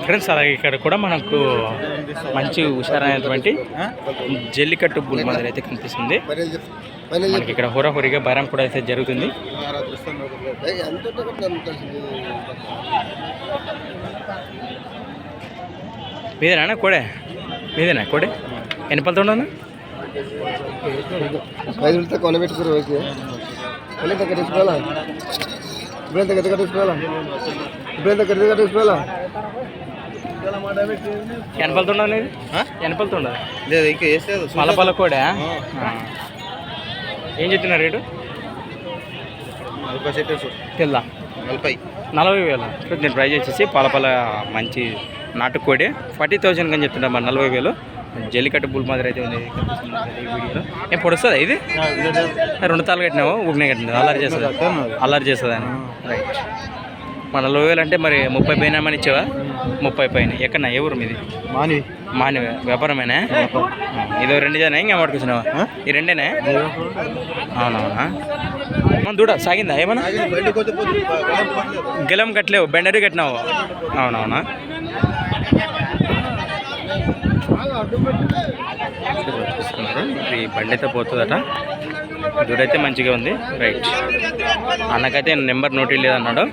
Friends అలాగే ఇక్కడ కూడా మనకు మంచి హుషారైనటువంటి జల్లికట్టు బుల్ మాదిరి అయితే కనిపిస్తుంది. మనకి ఇక్కడ హోరాహోరీగా బైరం కూడా అయితే జరుగుతుంది. మీదేనా కోడే? మీదేనా కోడే? ఎన్ని పళ్ళతో ఉండవు? 5 కొనబెట్టుకురు. ఎనపలుతుండవు? ఎనపలుతుండవు పలపల కూడా. ఏం చెప్తున్నారు రేటు? తెల్దా 40,000. నేను ట్రై చేసేసి పలపల మంచి నాటుకోడి 40,000 అని చెప్తున్నా. మరి 40,000 జల్లికట్టు బుల్ మాదిరి అయితే ఉంది ఈ వీడియోలో. ఏం పొడుస్తుందా ఇది? 2 తాళ్ళు కట్టినావు, ఊపినే కట్టినది. అల్లరి చేస్తుందని. రైట్. మన 40,000 అంటే మరి 30 పైన అని ఇచ్చావా? 30 పైన. ఎక్కడన్నా? ఏ ఊరు మీది? మాని వ్యాపారమేనా? ఇదో 2 జనా ఇంకా పట్టుకొచ్చినావా? ఈ 2ఏనా? అవునవునా? మన దూడ సాగిందా ఏమన్నా? గెలం కట్టలేవు, బెండరీ కట్టినావు. అవునవునా? చూస్తున్నారు ఈ బండి అయితే పోతుందట. దూడైతే మంచిగా ఉంది. రైట్. అన్నకైతే నెంబర్ నోట్ లేదన్నాడు.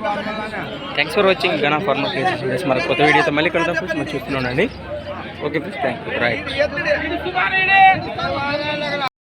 థ్యాంక్స్ ఫర్ వాచింగ్ గనా ఫార్మర్ ప్లేసెస్. మరి కొత్త వీడియోతో మళ్ళీ కలుద్దాం ఫ్రెండ్స్. మరి చూస్తున్నానండి. Okay friends, thank you. Right.